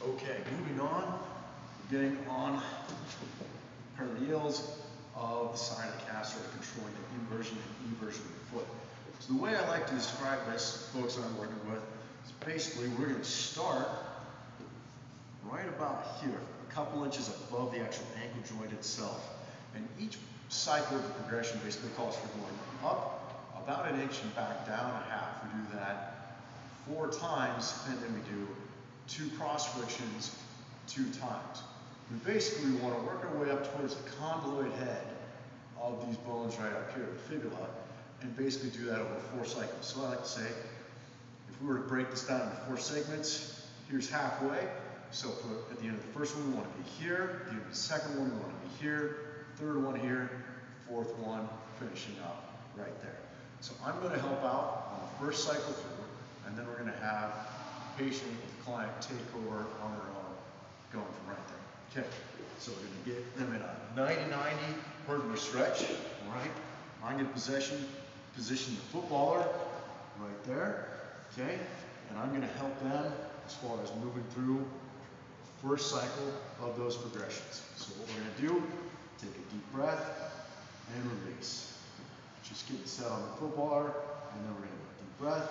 Okay, moving on, we're getting on peroneals of the side of the calf, sort of controlling the inversion and eversion of the foot. So the way I like to describe this, folks that I'm working with, is basically we're going to start right about here, a couple inches above the actual ankle joint itself. And each cycle of the progression basically calls for going up about an inch and back down a half. We do that 4 times, and then we do 2 cross frictions 2 times. We basically want to work our way up towards the condyloid head of these bones right up here, the fibula, and basically do that over 4 cycles. So I like to say, if we were to break this down into 4 segments, here's halfway. So at the end of the first one, we want to be here. At the end of the second one, we want to be here. Third one here. Fourth one, finishing up right there. So I'm going to help out on the first cycle through, and then we're going to have the patient, the client, take over on their own, going from right there. Okay, so we're going to get them in a 90-90 vertical stretch. All right, I'm going to position the footballer right there. Okay, and I'm going to help them as far as moving through the first cycle of those progressions. So what we're going to do, take a deep breath and release. Just getting set on the footballer, and then we're going to go deep breath,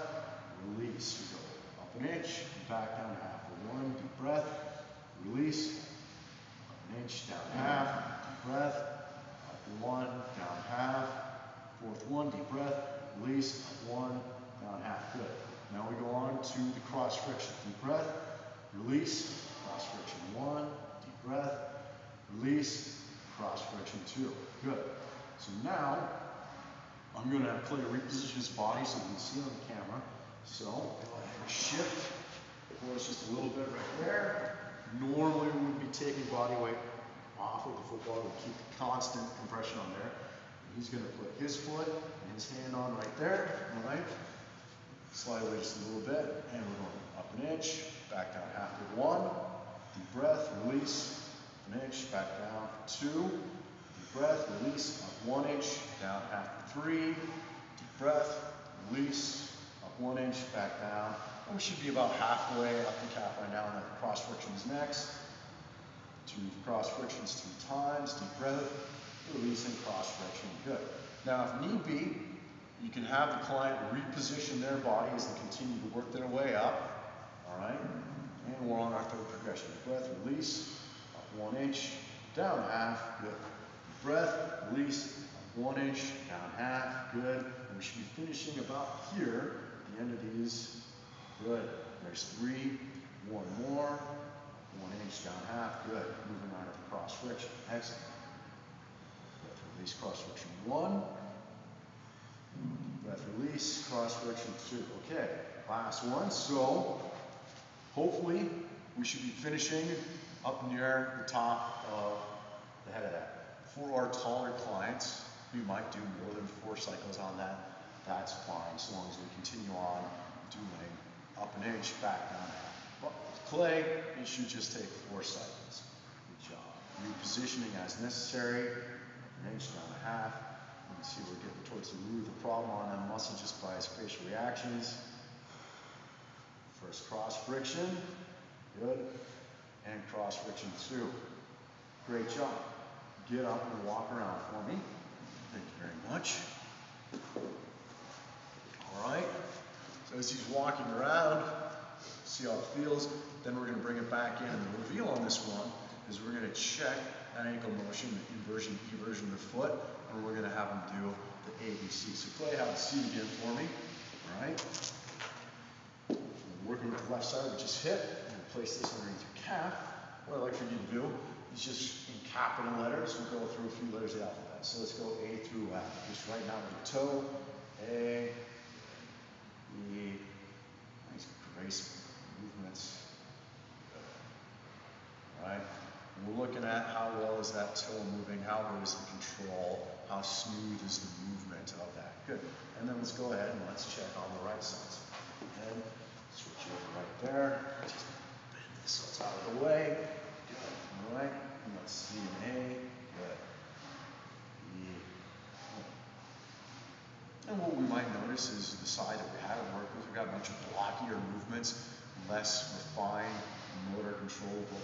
release. We go up an inch, back down half. 1, deep breath, release, up an inch, down half, deep breath, up 1, down half, fourth one, deep breath, release, up 1, down half. Good. Now we go on to the cross friction. Deep breath, release, cross friction 1, deep breath, release, cross friction 2. Good. So now I'm going to play to reposition his body so we can see on the camera. So go ahead and shift. Force just a little bit right there. Normally we would be taking body weight off of the football to keep the constant compression on there. And he's going to put his foot and his hand on right there. All right. Slide away just a little bit, and we're going up an inch, back down half to 1. Deep breath, release, up an inch, back down for 2. Deep breath, release, up 1 inch, down half to 3. Deep breath, release, up 1 inch, back down. And we should be about halfway up the calf right now, and then the cross frictions next. 2 cross frictions 2 times. Deep breath, release, and cross friction. Good. Now, if need be, you can have the client reposition their body as they continue to work their way up. All right? And we're on our 3rd progression. Deep breath, release, up 1 inch, down half. Good. Deep breath, release, up 1 inch, down half. Good. And we should be finishing about here at the end of these. Good. There's 3. 1 more. 1 inch, down half. Good. Moving on to the cross friction. Excellent. Breath, release, cross friction 1. Breath, release, cross friction 2. Okay, last one. So hopefully we should be finishing up near the top of the head of that. For our taller clients, we might do more than 4 cycles on that. That's fine, as long as we continue on doing up an inch, back down half. But with clay, it should just take 4 cycles. Good job. Repositioning as necessary, an inch, down a half. You can see we're getting towards the root of the problem on that muscle just by his facial reactions. First cross friction, good, and cross friction 2. Great job. Get up and walk around for me. Thank you very much. All right, so as he's walking around, see how it feels, then we're going to bring it back in. And the reveal on this one is we're going to check that ankle motion, the inversion, eversion of the foot, and we're going to have him do the ABC. So Clay, have a seat again for me. All right. Working with the left side, which is hip. I'm going to place this underneath your calf. What I'd like for you to do is just in capital letters, we'll go through a few letters of the alphabet. So let's go A through F. Just right now with the toe. A, E, nice graceful movements. All right. And we're looking at how well is that toe moving, how good is the control, how smooth is the movement of that. Good. And then let's go ahead and let's check on the right side. So and switch over right there. Just bend this so it's out of the way. Good. All right. And let's see an A. Good. E. And what we might notice is the side that we haven't worked with, we've got a bunch of blockier movements. We less refined motor control of